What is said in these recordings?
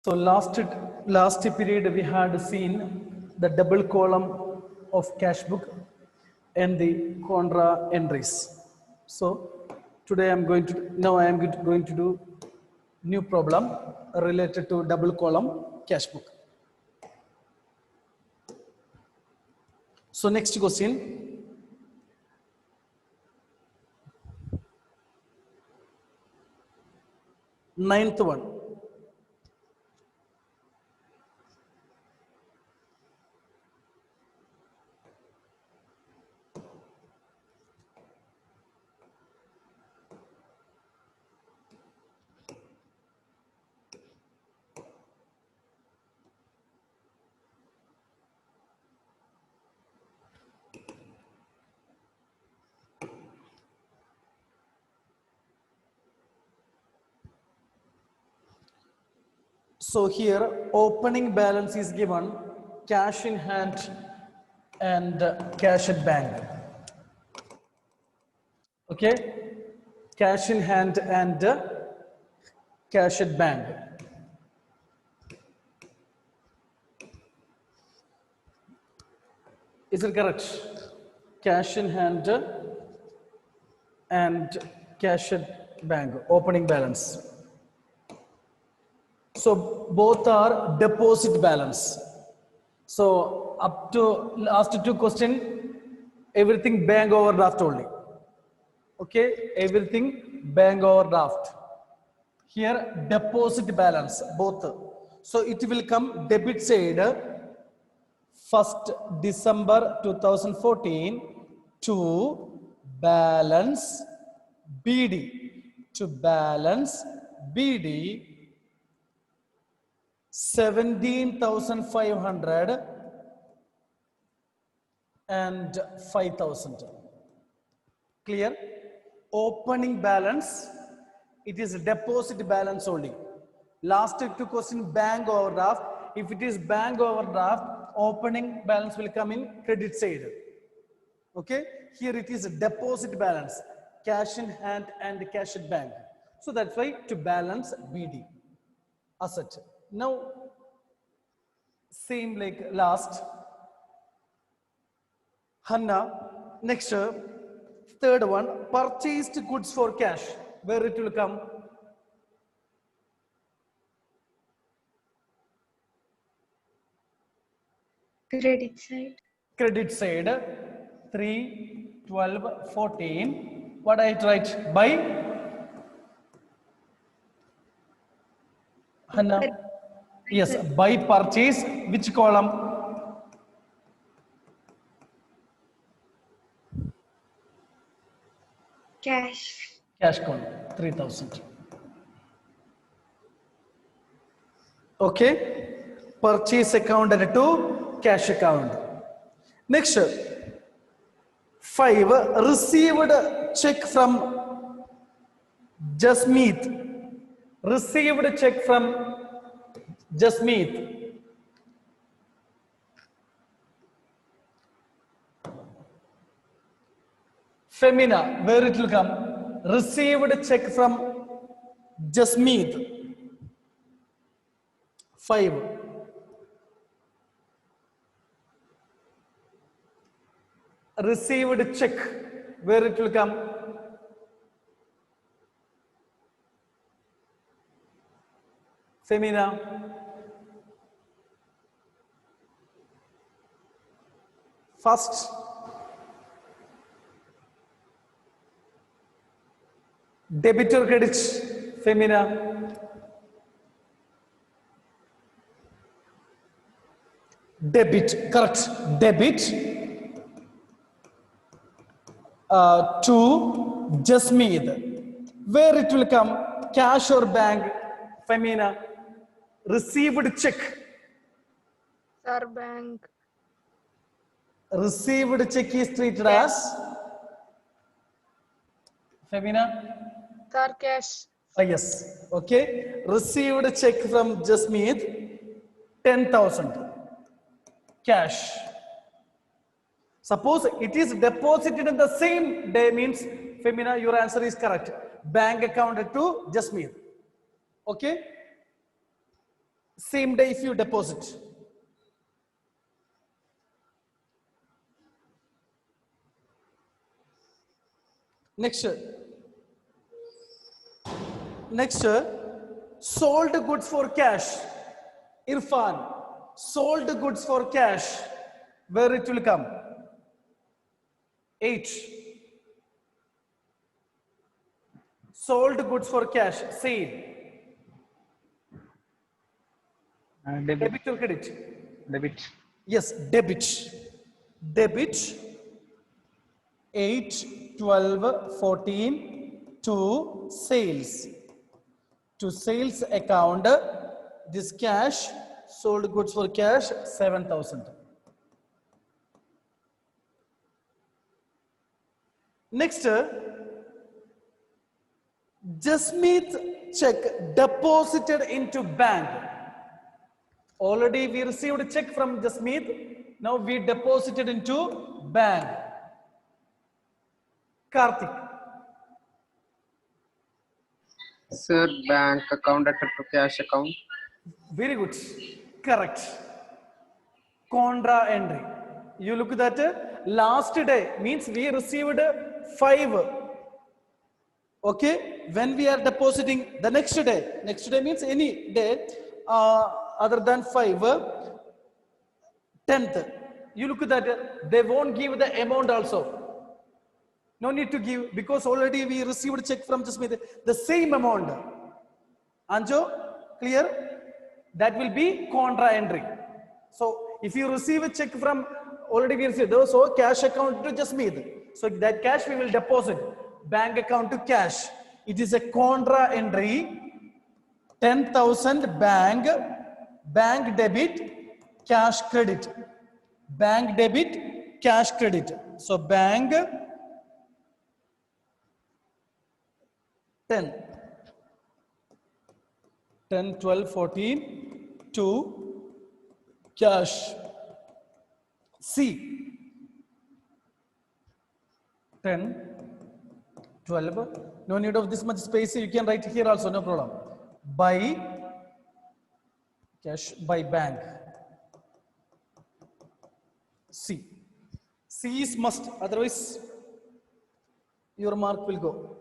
So last period we had seen the double column of cash book and the contra entries. So today I am going to do new problem related to double column cash book. So next question. Ninth one. So here opening balance is given, cash in hand and cash at bank. Okay, cash in hand and cash at bank. Is it correct? Cash in hand and cash at bank, opening balance. So both are deposit balance. So up to last two question, everything bank overdraft only. Okay, everything bank overdraft. Here deposit balance both. So it will come debit side 1st December 2014 to balance BD, to balance BD 17,500 and 5,000. Clear? Opening balance, it is deposit balance only. Last two question, bank overdraft. If it is bank overdraft, opening balance will come in credit side. Okay, here it is a deposit balance, cash in hand and cash at bank. So that's why to balance BD asset. Now same like last. Hanna, next third one, purchased goods for cash. Where it will come? Credit side. Credit side 3, 12, 14. What I write? By Hanna? Yes, by purchase. Which column? Cash. Cash column 3,000. Okay, purchase account and to cash account. Next, 5, received check from Jasmeet. Received check from Jasmeet. Femina, where it will come? Received check from Jasmeet. 5. Received check, where it will come? Femina. First. Debit or credit? Femina. Debit, correct. Debit to Jasmeet. Where it will come? Cash or bank? Femina. Received check. Sir, bank. Received check is treated as? Femina. Sir, cash. Yes. Okay. Received check from Jasmeet 10,000. Cash. Suppose it is deposited in the same day, means Femina, your answer is correct. Bank account to Jasmeet. Okay. same day if you deposit. Next, sold goods for cash. Irfan, sold goods for cash. Where it will come? 8. Sold goods for cash. Sale. Debit. Debit or credit? Debit. Yes, debit. Debit 8, 12, 14 to sales. To sales account, this cash, sold goods for cash, 7,000. Next, Jasmeet check deposited into bank. Already we received a check from Jasmeet. Now we deposited into bank. Karthik. Sir, bank account added to cash account. Very good. Correct. Contra entry. You look at that. Last day means we received 5. Okay. When we are depositing the next day means any day other than 5. 10th. You look at that. They won't give the amount also. No need to give because already we received a check from Jasmeet. The same amount. Anjo, clear? That will be contra entry. So if you receive a check from already we received, so cash account to Jasmeet. So that cash we will deposit. Bank account to cash. It is a contra entry. 10,000 bank debit, cash credit. Bank debit, cash credit. So bank 10, 12, 14 to cash. C 10, 12. No need of this much space. You can write here also, no problem. By cash, by bank. C. C is must, otherwise your mark will go.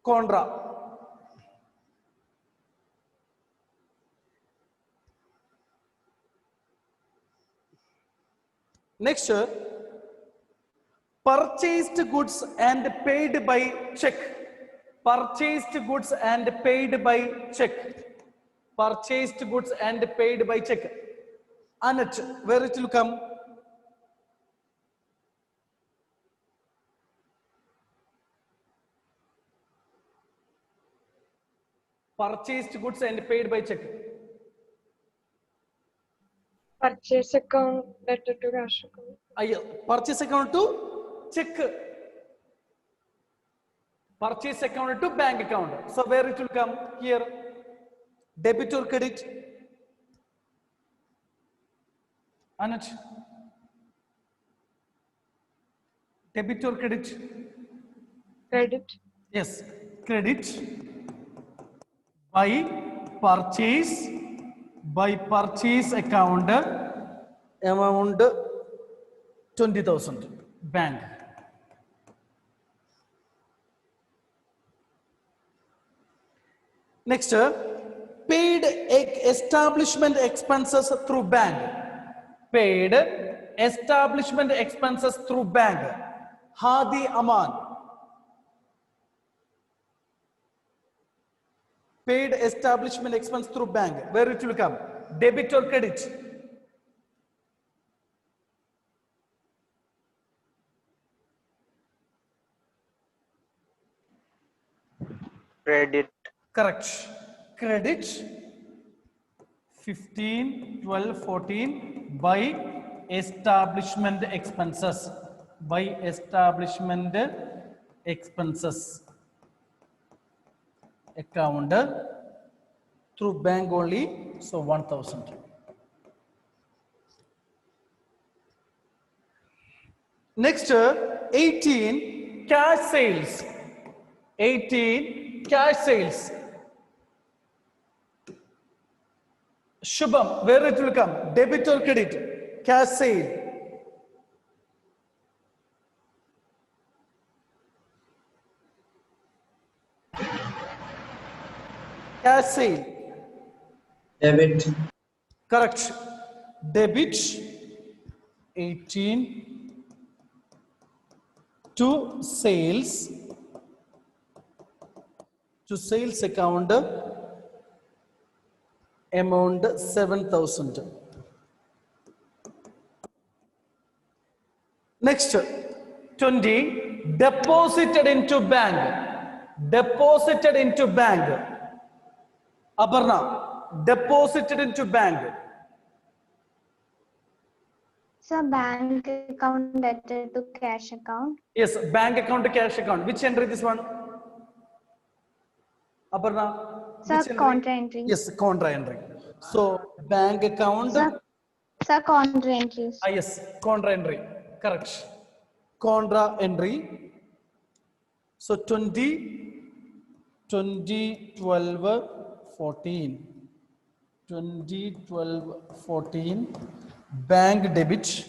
Contra. Next, purchased goods and paid by check. Purchased goods and paid by check. Purchased goods and paid by check. Anat, where it will come? Purchased goods and paid by check. Purchase account letter to cash account. Purchase account to check. Purchase account to bank account. So where it will come? Here. Debit or credit? Anat. Debit or credit? Credit. Yes. Credit. By purchase account amount 20,000 bank. Next, paid establishment expenses through bank. Paid establishment expenses through bank. Hadi Aman. Paid establishment expense through bank. Where it will come? Debit or credit? Credit. Correct. Credit 15, 12, 14 by establishment expenses. By establishment expenses. Account through bank only, so 1,000. Next, 18 cash sales. 18 cash sales. Shubham, where it will come? Debit or credit? Cash sale. Cash sale. Debit. Correct. Debit 18 to sales account amount 7,000. Next 20 deposited into bank. Deposited into bank. Aparna, deposited into bank. Sir, bank account debted to cash account. Yes, bank account to cash account. Which entry this one? Aparna? Sir, which entry? contra entry. Yes, contra entry. So bank account. Sir, contra entries. Yes, contra entry. Correct. Contra entry. So 20, 12, 14. 2012 14 bank debit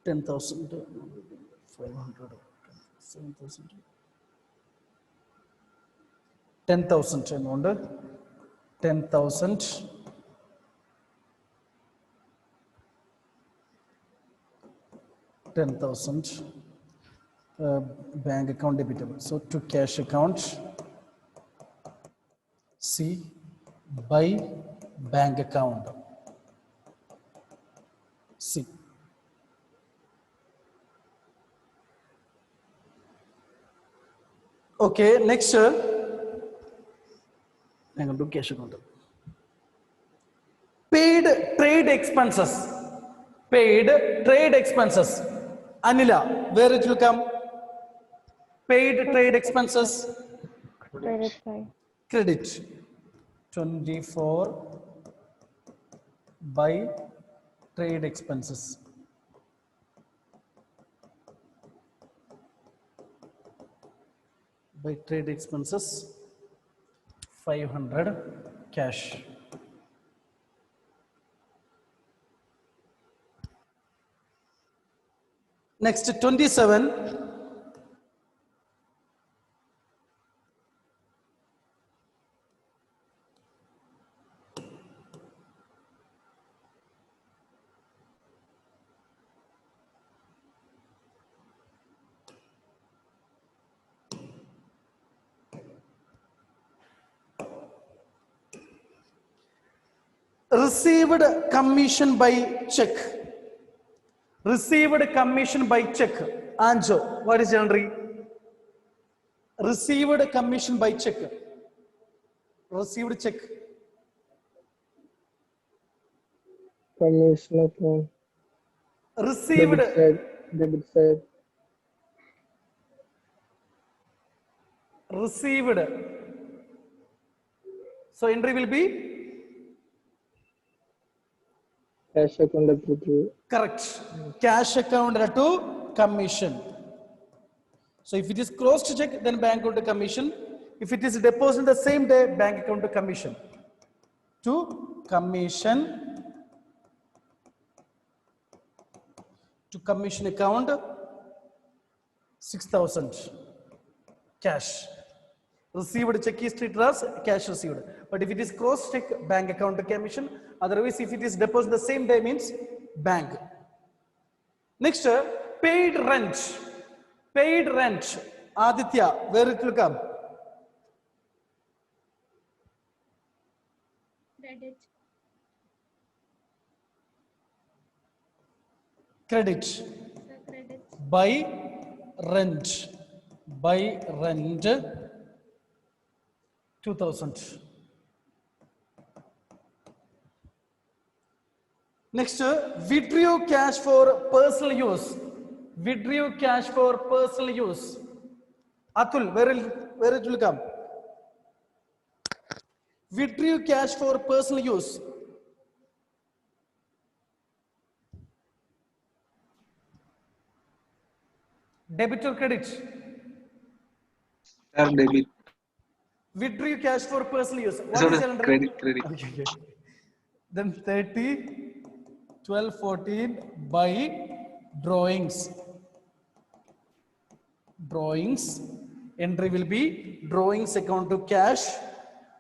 10,000 500 7,000 10,000 amount 10,000 10,000 bank account debitable. So to cash account C by bank account C. Okay, next I'm going to do cash account. Paid trade expenses. Paid trade expenses. Anila, where it will come? Paid trade expenses. Credit side. Credit 24 by trade expenses. By trade expenses 500 cash. Next 27. Received commission by check. Received commission by check. Anjo, what is entry? Received commission by check. Received check. Commission account. Received. Debit side. Debit side. Received. So entry will be Cash account debit to. correct. Cash account to commission. So if it is closed check, then bank account to commission. If it is deposited the same day, bank account to commission. To commission. To commission account 6,000 cash. Received check is treated as cash received. But if it is cross check, bank account to commission. Otherwise, if it is deposited the same day, means bank. Next, paid rent. Paid rent. Aditya, where it will come? Credit. Credit. Sir, credit. By rent. By rent 2,000. Next, withdrew cash for personal use. Withdrew cash for personal use. Atul, where it will come? Withdrew cash for personal use. Debit or credit? Sir, debit. Withdrew cash for personal use. What Sir, is the entry? credit, credit. Okay. then 30, 12, 14 by drawings. Drawings. Entry will be drawings account to cash.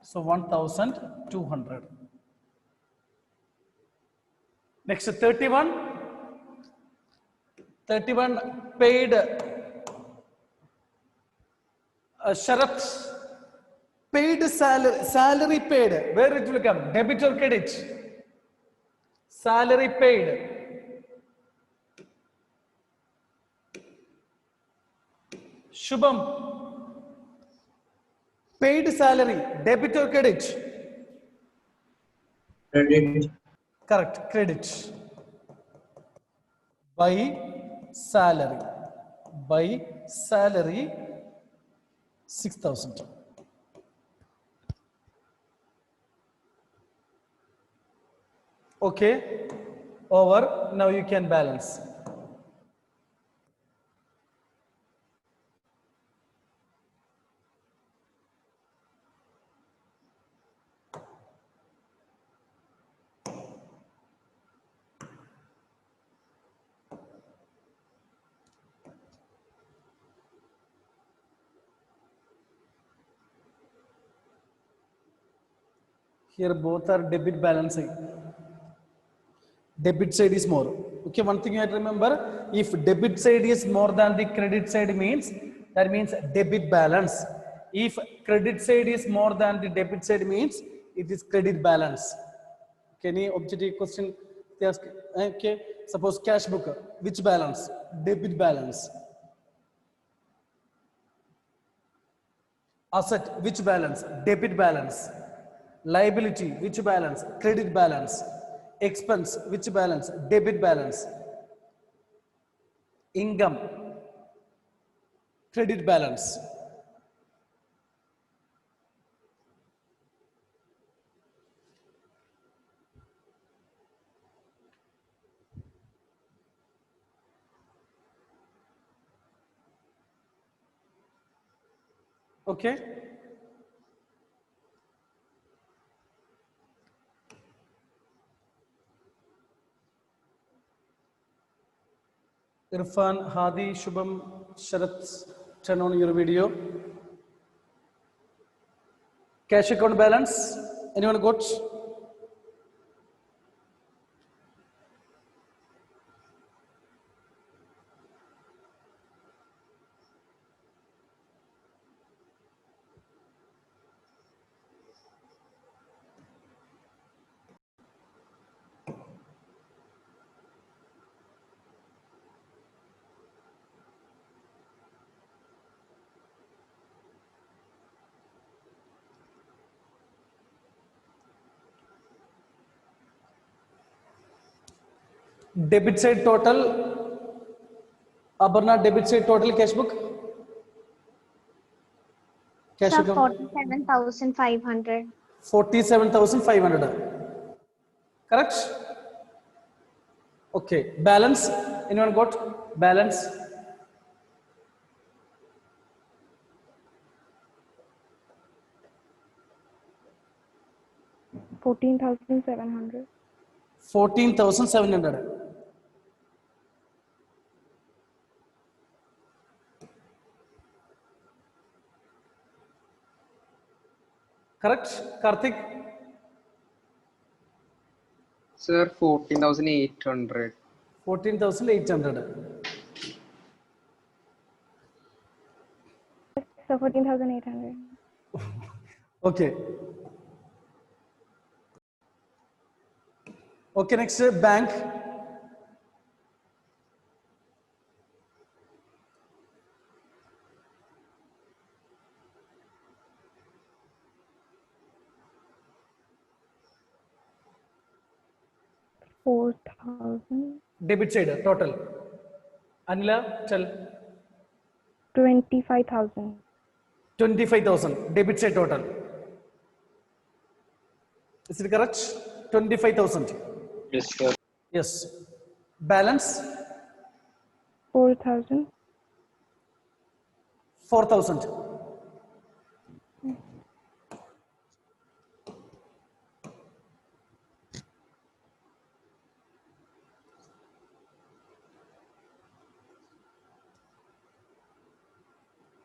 So 1,200. Next 31. 31 paid Sharat. Paid salary paid. Where it will come? Debit or credit? Salary paid. Shubham. Paid salary. Debit or credit? Credit. Correct. Credit. By salary. By salary 6,000. Okay. Over. Now you can balance. Here both are debit balancing. Debit side is more. Okay, one thing you have to remember, if debit side is more than the credit side means, that means debit balance. If credit side is more than the debit side means, it is credit balance. Okay, any objective question? They ask, okay, suppose cash book, which balance? Debit balance. Asset, which balance? Debit balance. Liability, which balance? Credit balance. Expense, which balance? Debit balance. Income, credit balance. Okay. Irfan, Hadi, Shubham, Sharat, turn on your video. Cash account balance. Anyone got? Debit side total. Abarna, debit side total cash book. Cash Sir, account. 47,500. 47,500. Correct? Okay. Balance. Anyone got? Balance. 14,700. 14,700. Correct? Karthik? Sir, 14,800. 14,800. So 14,800. Okay. Okay, next bank. $4,000. Debit side total. Anila, tell. 25,000. 25,000. Debit side total. Is it correct? 25,000. Yes, sir. Yes. Balance 4,000. 4,000.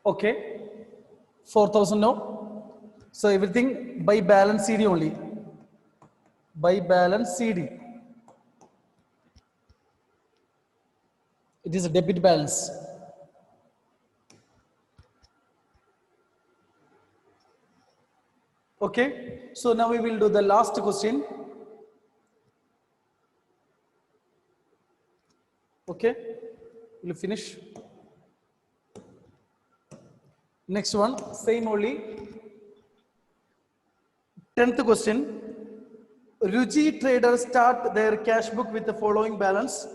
Okay, 4,000 no. So everything by balance CD only. By balance CD. It is a debit balance. Okay, so now we will do the last question. Okay, we'll finish. Next one, same only. 10th question. Ruchi traders start their cash book with the following balance: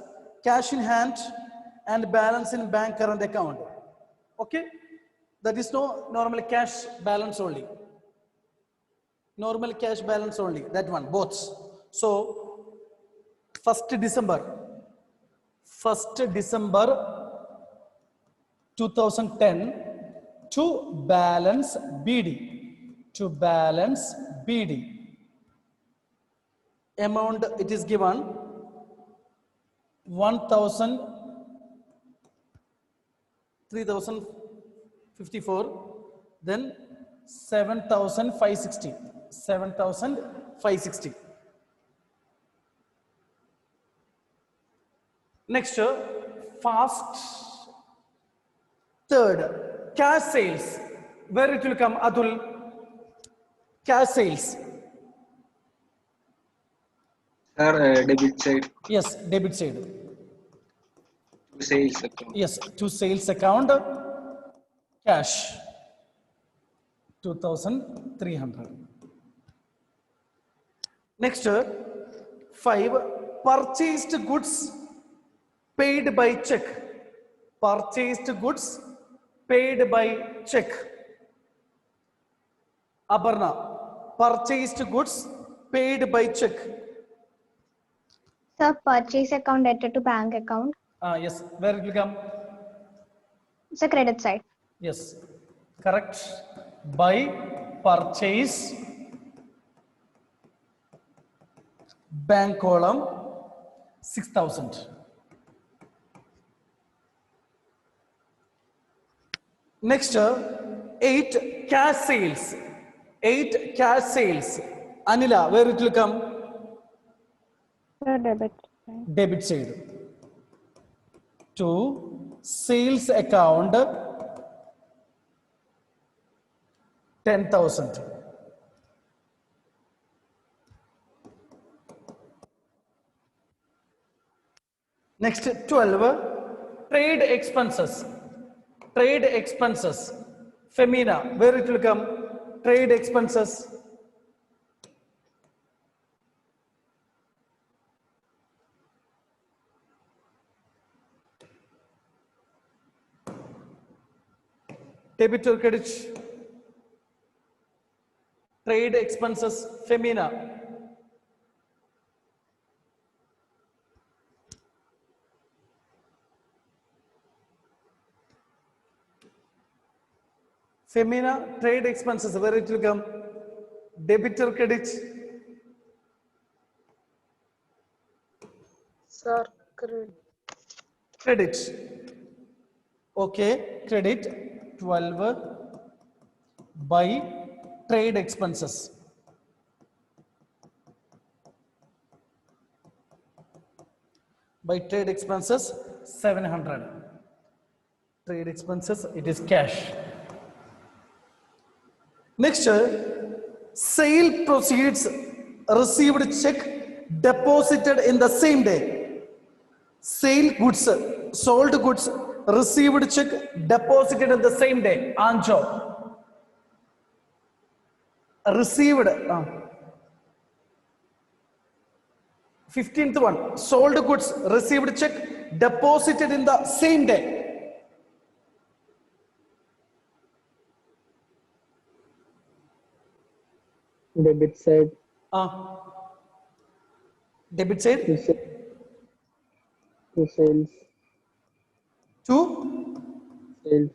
cash in hand and balance in bank current account. Okay, that is no normal cash balance only. Normal cash balance only, that one, both. So 1st December 2010 to balance BD, amount it is given 1,000, 3,054, then 7,560, 7,560. Next, fast third, cash sales. Where it will come, Atul? Cash sales. Sir, debit side Yes, debit side. to sales account. Yes, to sales account, cash 2,300. Next, 5, purchased goods paid by check. Purchased goods paid by check. Aparna, purchased goods paid by check. Sir, purchase account debtor to bank account. Yes, where it will come? It's a credit side. Yes, correct. By purchase, bank column 6,000. Next, 8, cash sales. 8, cash sales. Anila, where it will come? Sir, debit side. Debit side. To sales account 10,000. Next, 12, trade expenses. Trade expenses. Femina, where it will come? Trade expenses. Debit or credit? Trade expenses, Femina. Femina, trade expenses, where it will come? Debit or credit? Sir, credit. Credit. Okay, credit 12 by trade expenses. By trade expenses 700. Trade expenses, it is cash. Next, sale proceeds received check deposited in the same day. Sale goods, sold goods, received check deposited in the same day. Anjo. Received. 15th one. Sold goods, received check deposited in the same day. Debit side Debit side to sales. to Sales.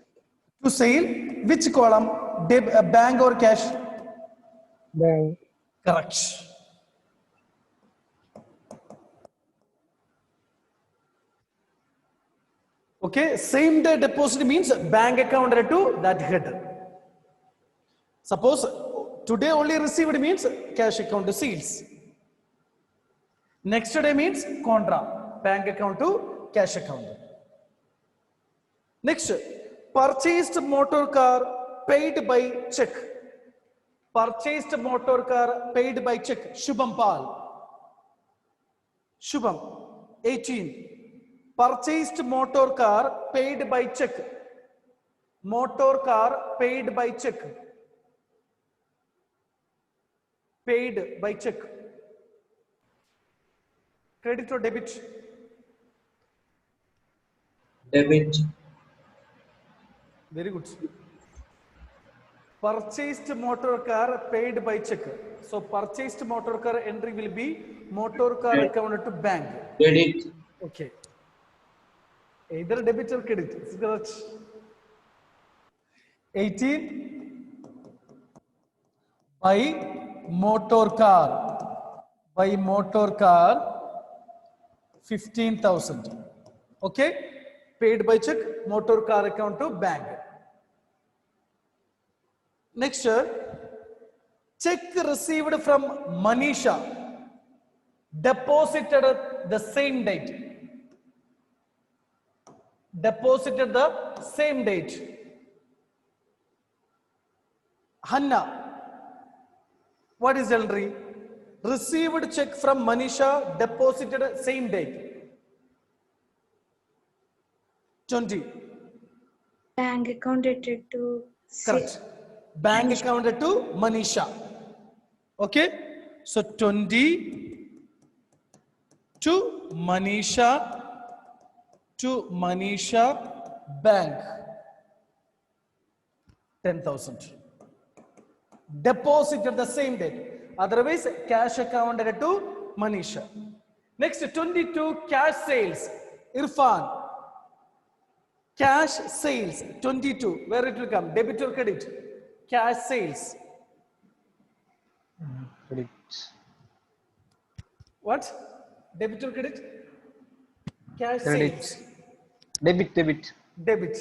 to sale. Which column? Bank or cash? Bank. Correct. Okay, same day deposit means bank account to that head. Suppose today only received means cash account to sales. Next day means contra, bank account to cash account. Next, purchased motor car paid by check. Purchased motor car paid by check. Shubham Pal. Shubham, 18. Purchased motor car paid by check. Motor car paid by check. Paid by check. Credit or debit? Debit. Very good. Purchased motor car paid by check. So purchased motor car entry will be motor car account to bank. Credit. Okay. Either debit or credit. It's correct. 18. Buy motor car. Buy motor car 15,000. Okay. Paid by check, motor car account to bank. Next, check received from Manisha, deposited at the same date. Deposited the same date. Hanna, what is the entry? Received check from Manisha, deposited same date. 20. Bank account added to Correct. Bank account to Manisha. Okay. So 20 to Manisha bank. 10,000. Deposited the same date. Otherwise, cash account to Manisha. Next, 22 cash sales. Irfan. Cash sales 22. Where it will come? Debit or credit? Cash sales. Credit. What? Debit or credit? Cash Credit. sales. Debit. Debit.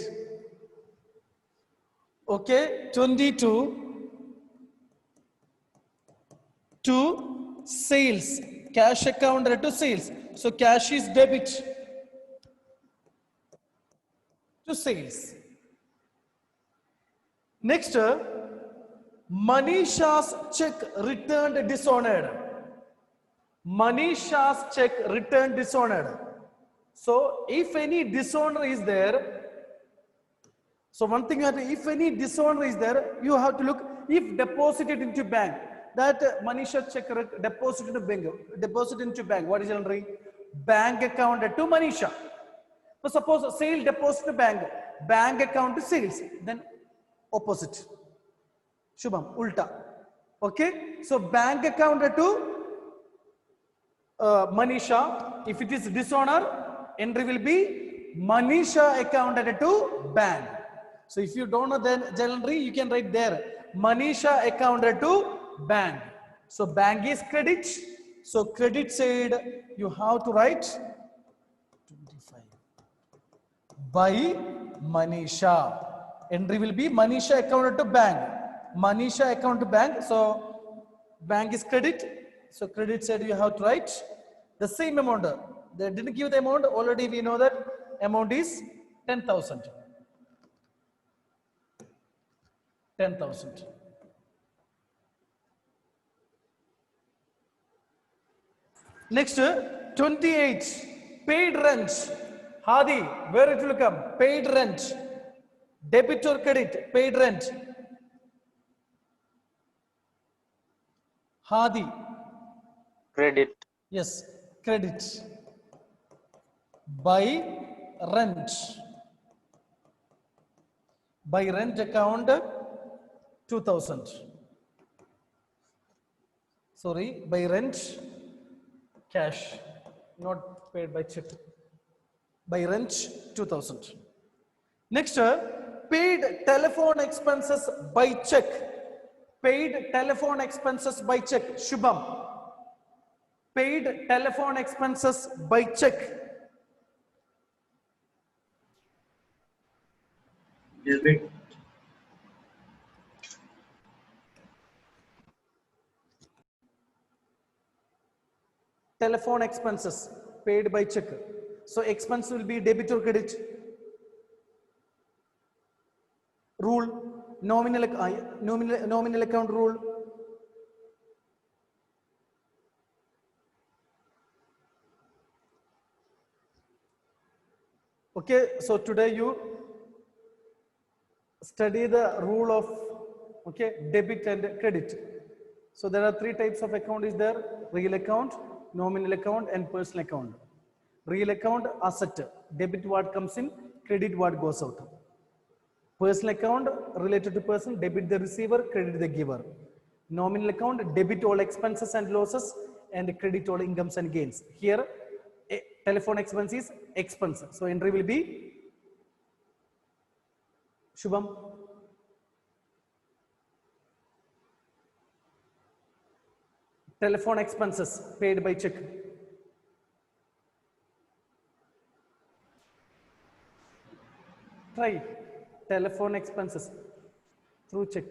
Okay. 22 to sales. Cash account to sales. So cash is debit to sales. Next, Manisha's check returned dishonored. Manisha's check returned dishonored. So if any dishonor is there, so one thing that if any dishonor is there, you have to look if deposited into bank. That Manisha check deposited into bank. What is the entry? Bank account to Manisha. So suppose sale deposit to bank account to sales, then opposite. Shubham, ulta. Okay. So bank account to Manisha. If it is dishonor, entry will be Manisha account to bank. So if you don't know then entry, you can write there Manisha account to bank. So bank is credit. So credit side you have to write 25. By Manisha. Entry will be Manisha account to bank. Manisha account to bank. So bank is credit. So credit side you have to write the same amount. They didn't give the amount. Already we know that amount is 10,000. 10,000. Next, 28. Paid rent. Hadi, where it will come? Paid rent. Debit or credit? Paid rent. Hadi. Credit. Yes, credit. By rent. By rent account 2,000. Sorry, by rent cash, not paid by check. By rent 2,000. Next, paid telephone expenses by check. Paid telephone expenses by check. Shubham. Paid telephone expenses by check. Telephone expenses paid by check. So expense will be debit or credit. Rule, nominal account rule. Okay, so today you study the rule of debit and credit. So there are three types of account is there: real account, nominal account, and personal account. Real account asset, debit what comes in, credit what goes out. Personal account related to person, debit the receiver, credit the giver. Nominal account, debit all expenses and losses and credit all incomes and gains. Here, telephone expense is expense. So entry will be Shubham. Telephone expenses paid by check. Try telephone expenses through check.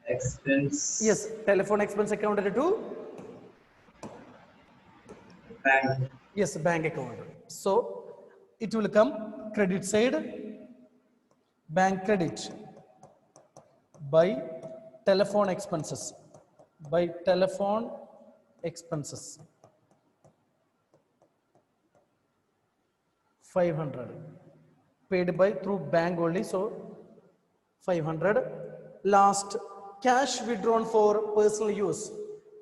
Expense. Yes, telephone expense account to Bank. yes, bank account. So it will come credit side, bank credit by telephone expenses. By telephone expenses 500 paid by through bank only, so 500. Last, cash withdrawn for personal use.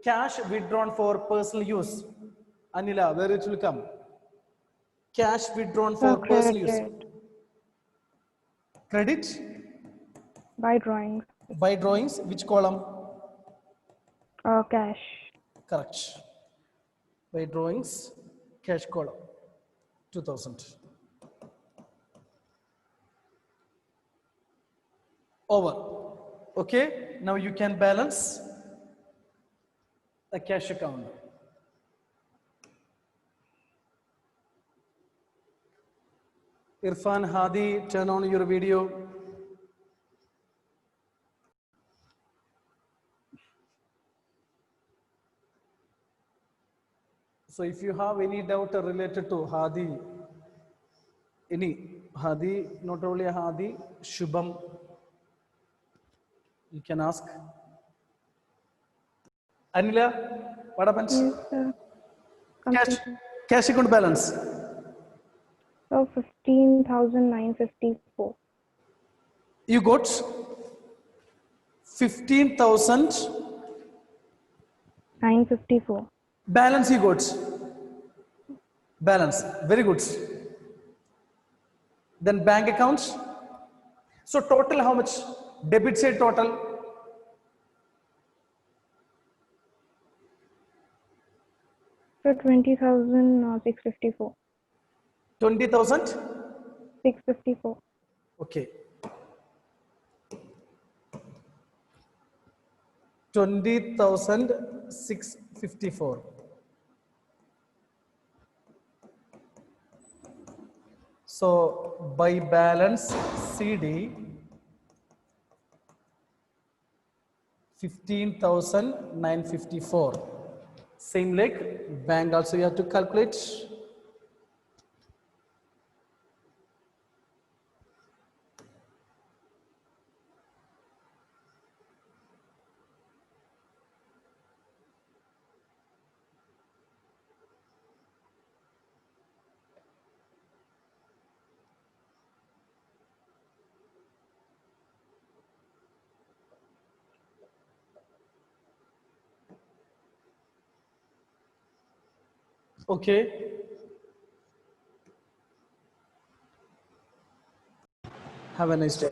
Cash withdrawn for personal use. Anila, where it will come? Cash withdrawn for personal use. Credit By drawings. by drawings. Which column? Cash. Correct. By drawings, cash column 2000. Over. Okay, now you can balance the cash account. Irfan, Hadi, turn on your video. So if you have any doubt related to Hadi, not only Hadi, Shubham, you can ask. Anila, what happens? Yes, sir. Cash, Completed. cash account balance. So 15,954. You got 15,000 954. balance. You got balance. Very good. Then bank accounts. So total how much? Debit side total. So 20,654. 20,000. 654. Okay. 20,654. So by balance CD 15,954. Same like bank also you have to calculate. Okay. Have a nice day.